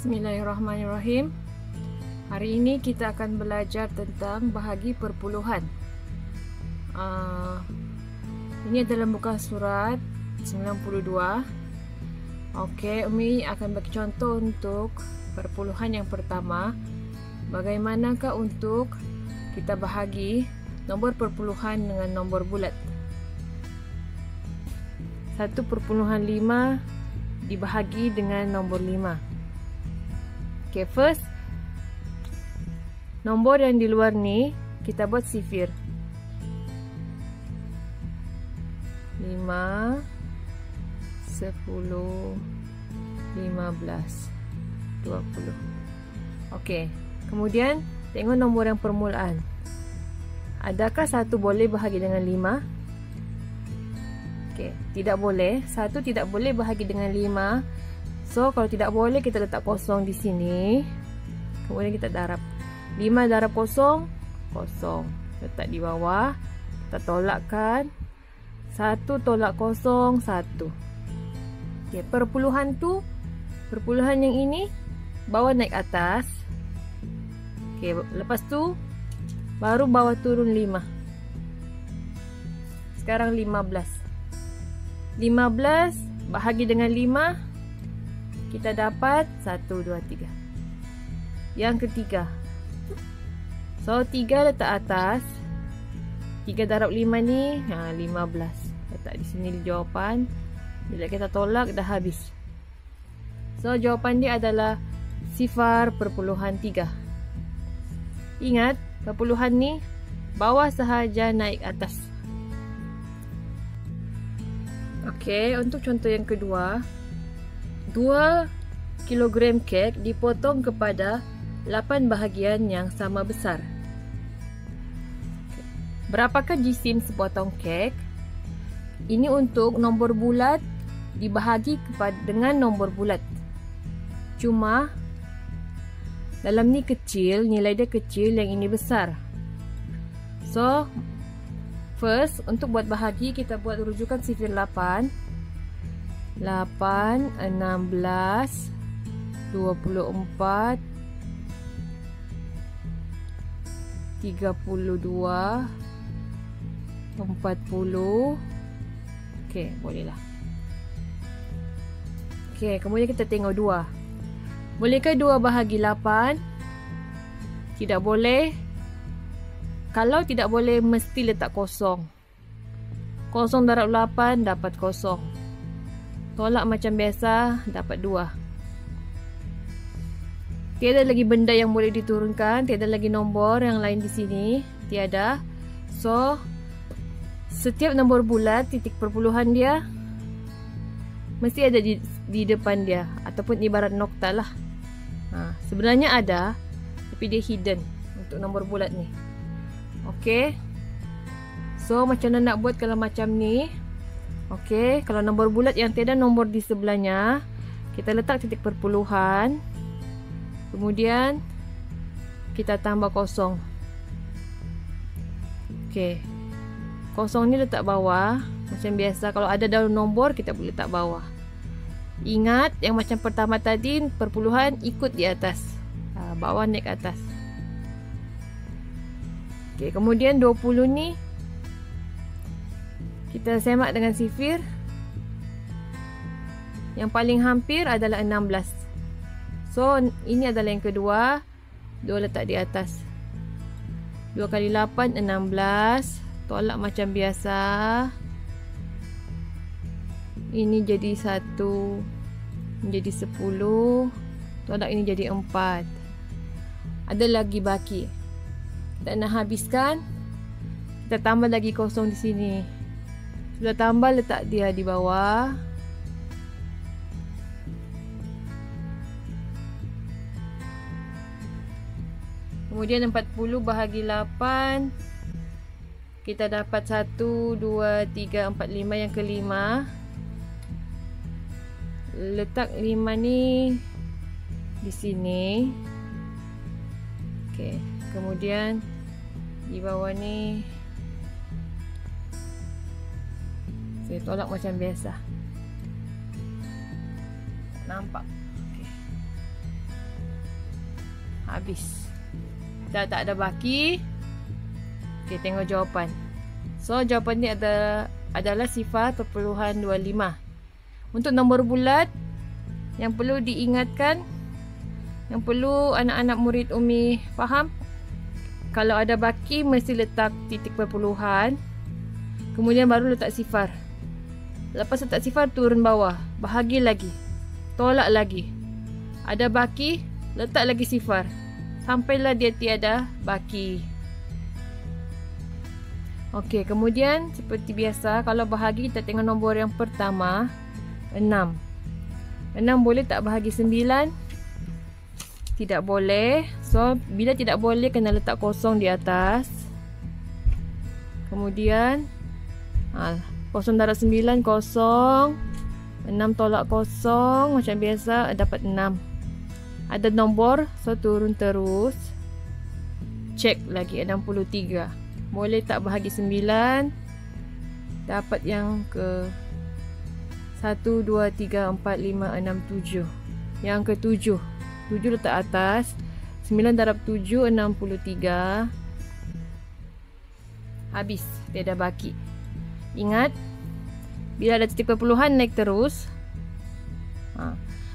Bismillahirrahmanirrahim. Hari ini kita akan belajar tentang bahagi perpuluhan. Ini adalah muka surat 92. Okey, Umi akan bagi contoh untuk perpuluhan yang pertama. Bagaimanakah untuk kita bahagi nombor perpuluhan dengan nombor bulat? 1/5 dibahagi dengan nombor 5. Okay, first nombor yang di luar ni kita buat sifir. 5, 10, 15, 20. Okey, kemudian tengok nombor yang permulaan. Adakah 1 boleh bahagi dengan 5? Okey, tidak boleh. 1 tidak boleh bahagi dengan 5. So, kalau tidak boleh, kita letak kosong di sini. Kemudian kita darab. 5 darab kosong, kosong. Letak di bawah. Kita tolakkan. 1 tolak kosong, 1. Okay, perpuluhan tu, perpuluhan yang ini, bawah naik atas. Okay, lepas tu, baru bawah turun 5. Sekarang 15. 15 bahagi dengan 5. Kita dapat 1, 2, 3. Yang ketiga. So, 3 letak atas. 3 darab 5 ni, 15. Letak di sini jawapan. Bila kita tolak, dah habis. So, jawapan dia adalah 0.3. Ingat, perpuluhan ni, bawah sahaja naik atas. Okey, untuk contoh yang kedua. 2 kilogram kek dipotong kepada 8 bahagian yang sama besar. Berapakah jisim sepotong kek? Ini untuk nombor bulat dibahagi dengan nombor bulat. Cuma dalam ni kecil, nilai dia kecil, yang ini besar. So, first untuk buat bahagi kita buat rujukan sifir 8. 8, 16, 24, 32, 40. Okey, bolehlah. Okey, kemudian kita tengok 2. Bolehkah 2 bahagi 8? Tidak boleh. Kalau tidak boleh, mesti letak kosong. Kosong darab 8 dapat kosong. Tolak macam biasa, dapat 2. Tiada lagi benda yang boleh diturunkan. Tiada lagi nombor yang lain di sini. Tiada. So, setiap nombor bulat, titik perpuluhan dia mesti ada di depan dia. Ataupun ibarat nokta lah. Sebenarnya ada, tapi dia hidden untuk nombor bulat ni. Okey. So, macam mana nak buat kalau macam ni? Okey, kalau nombor bulat yang tiada nombor di sebelahnya, kita letak titik perpuluhan. Kemudian kita tambah kosong. Okey. Kosong ni letak bawah. Macam biasa, kalau ada dalam nombor, kita boleh letak bawah. Ingat, yang macam pertama tadi, perpuluhan ikut di atas. Bawah naik atas. Okey, kemudian 20 ni kita semak dengan sifir. Yang paling hampir adalah 16. So, ini adalah yang kedua. 2 letak di atas. 2 kali 8, 16. Tolak macam biasa. Ini jadi 1. Menjadi 10. Tolak ini jadi 4. Ada lagi baki. Tak nak habiskan. Kita tambah lagi kosong di sini. Sudah tambah, letak dia di bawah. Kemudian 40 bahagi 8. Kita dapat 1, 2, 3, 4, 5. Yang kelima. Letak 5 ni di sini. Okey. Kemudian di bawah ni saya tolak macam biasa. Nampak. Okay. Habis. Dah tak ada baki. Okay, tengok jawapan. So, jawapan ni adalah 0.25. Untuk nombor bulat, yang perlu diingatkan, yang perlu anak-anak murid Umi faham, kalau ada baki mesti letak titik perpuluhan, kemudian baru letak sifar. Lepas letak sifar, turun bawah, bahagi lagi, tolak lagi. Ada baki, letak lagi sifar, sampailah dia tiada baki. Okey, kemudian seperti biasa, kalau bahagi kita tengok nombor yang pertama, 6. 6 boleh tak bahagi 9? Tidak boleh. So, bila tidak boleh, kena letak kosong di atas. Kemudian, kosong darab 9, kosong. 6 tolak kosong, macam biasa, dapat 6. Ada nombor, so turun terus. Cek lagi, 63. Boleh tak bahagi 9? Dapat yang ke 1, 2, 3, 4, 5, 6, 7. Yang ke 7. 7 letak atas. 9 darab 7, 63. Habis. Tiada baki. Ingat, bila ada titik perpuluhan, naik terus.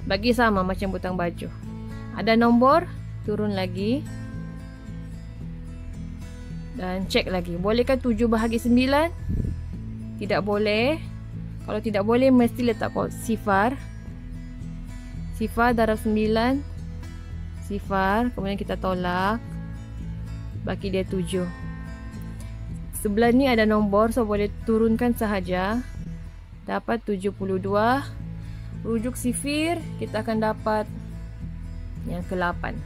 Bagi sama macam butang baju. Ada nombor, turun lagi. Dan cek lagi. Bolehkah 7 bahagi 9? Tidak boleh. Kalau tidak boleh, mesti letak sifar. Sifar darab 9. Sifar. Kemudian kita tolak. Baki dia 7. Sebelah ni ada nombor, so boleh turunkan sahaja. Dapat 72. Rujuk sifir, kita akan dapat yang ke-8.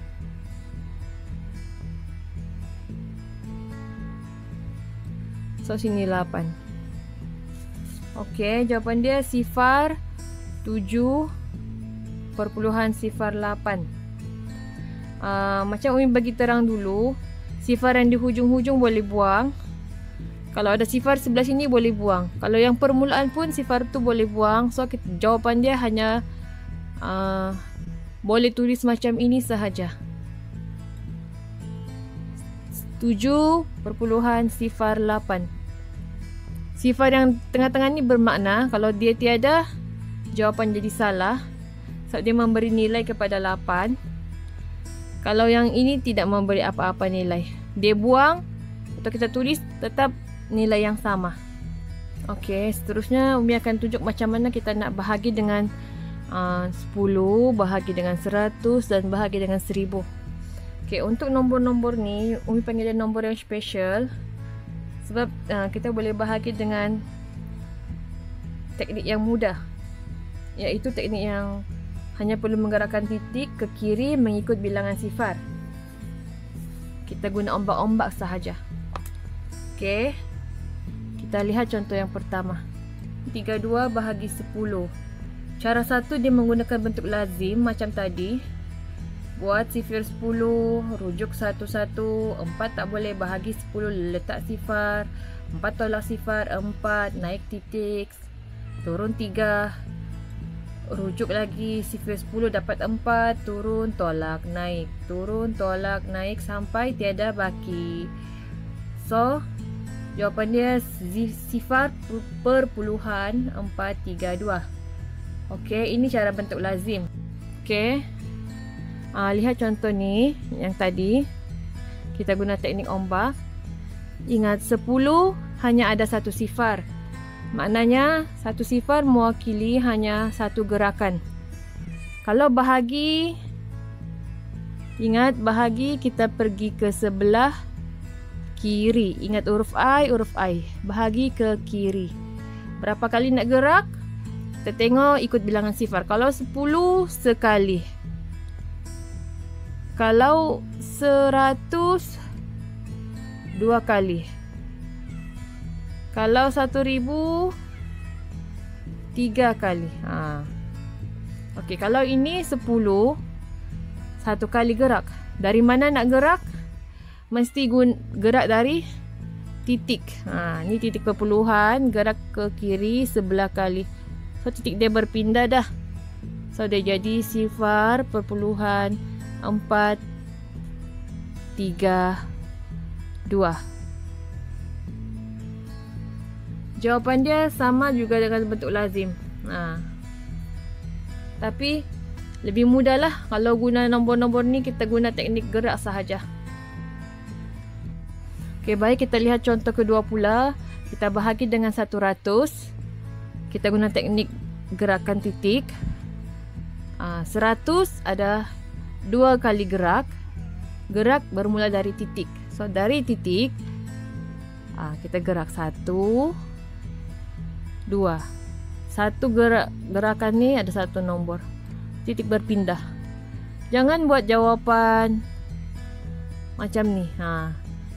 So, sini 8. Okey, jawapan dia sifar 7,08. Macam Umi bagi terang dulu, sifar yang di hujung-hujung boleh buang. Kalau ada sifar sebelah sini boleh buang. Kalau yang permulaan pun sifar tu boleh buang. So, jawapan dia hanya boleh tulis macam ini sahaja. 7,08. Sifar yang tengah-tengah ni bermakna kalau dia tiada, jawapan jadi salah. Sebab dia memberi nilai kepada 8. Kalau yang ini tidak memberi apa-apa nilai, dia buang atau kita tulis tetap nilai yang sama. Okey, seterusnya Umi akan tunjuk macam mana kita nak bahagi dengan 10, bahagi dengan 100 dan bahagi dengan 1000. Okey, untuk nombor-nombor ni Umi panggil dia nombor yang special sebab kita boleh bahagi dengan teknik yang mudah, iaitu teknik yang hanya perlu menggerakkan titik ke kiri mengikut bilangan sifar. Kita guna ombak-ombak sahaja. Okey, kita lihat contoh yang pertama. 32 bahagi 10. Cara satu dia menggunakan bentuk lazim macam tadi. Buat sifir 10, rujuk 1, 1, 4 tak boleh, bahagi 10, letak sifar, 4 tolak sifar, 4, naik titik, turun 3, rujuk lagi, sifir 10 dapat 4, turun, tolak, naik, turun, tolak, naik sampai tiada baki. So, jawapan dia sifar perpuluhan 432. Okey, ini cara bentuk lazim. Okey. Lihat contoh ni yang tadi. Kita guna teknik ombak. Ingat 10 hanya ada satu sifar. Maknanya satu sifar mewakili hanya satu gerakan. Kalau bahagi, ingat bahagi kita pergi ke sebelah kiri. Ingat huruf I, huruf I. Bahagi ke kiri. Berapa kali nak gerak? Kita tengok ikut bilangan sifar. Kalau 10 sekali. Kalau 100 2 kali. Kalau 1000 3 kali. Okey, kalau ini 10 1 kali gerak. Dari mana nak gerak? Mesti gerak dari titik. Ni titik perpuluhan, gerak ke kiri sebelah kali. So titik dia berpindah dah. So dia jadi sifar perpuluhan 432. 3, 2. Jawapan dia sama juga dengan bentuk lazim. Tapi lebih mudah lah kalau guna nombor-nombor ni, kita guna teknik gerak sahaja. Okey, baik, kita lihat contoh kedua pula. Kita bahagi dengan 100. Kita guna teknik gerakan titik. 100 ada 2 kali gerak. Gerak bermula dari titik. So dari titik kita gerak 1, 2. Satu gerakan ni ada satu nombor. Titik berpindah. Jangan buat jawapan macam ni.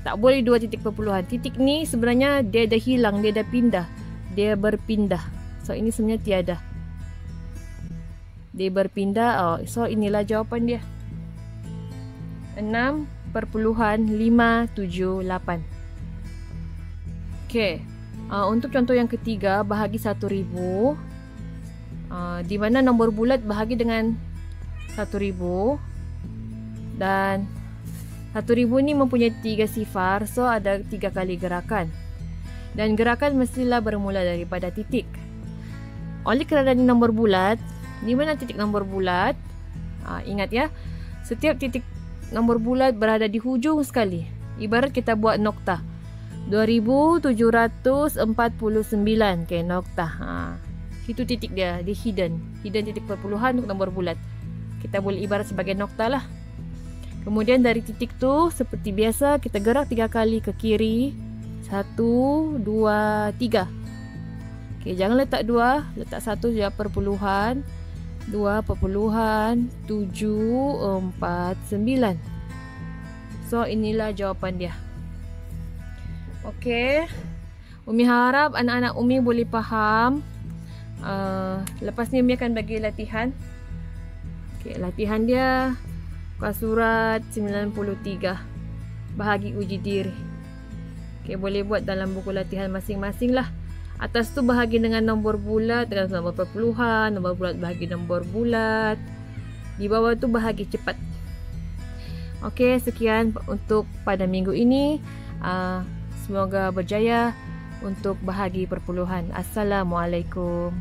Tak boleh 2 titik perpuluhan. Titik ni sebenarnya dia dah hilang, dia dah pindah. Dia berpindah. So ini sebenarnya tiada. Dia berpindah. So inilah jawapan dia. 6,578. Okey. Untuk contoh yang ketiga, bahagi 1000. Di mana nombor bulat bahagi dengan 1000. Dan 1000 ni mempunyai 3 sifar, so ada 3 kali gerakan. Dan gerakan mestilah bermula daripada titik. Oleh kerana ini nombor bulat, di mana titik nombor bulat? Ingat ya, setiap titik nombor bulat berada di hujung sekali. Ibarat kita buat nokta. 2749. Okay, nokta. Itu titik dia, dia hidden. Hidden titik perpuluhan untuk nombor bulat. Kita boleh ibarat sebagai nokta lah. Kemudian dari titik tu, seperti biasa, kita gerak 3 kali ke kiri. 1, 2, 3. Okay, jangan letak 2. Letak 1 je perpuluhan. 2 perpuluhan 749. So inilah jawapan dia. Okey, Umi harap anak-anak Umi boleh faham. Lepas ni Umi akan bagi latihan. Okey, latihan dia muka surat 93, bahagi uji diri. Okey, boleh buat dalam buku latihan masing-masing lah. Atas tu bahagi dengan nombor bulat, dengan nombor perpuluhan, nombor bulat bahagi nombor bulat. Di bawah tu bahagi cepat. Okey, sekian untuk pada minggu ini. Semoga berjaya untuk bahagi perpuluhan. Assalamualaikum.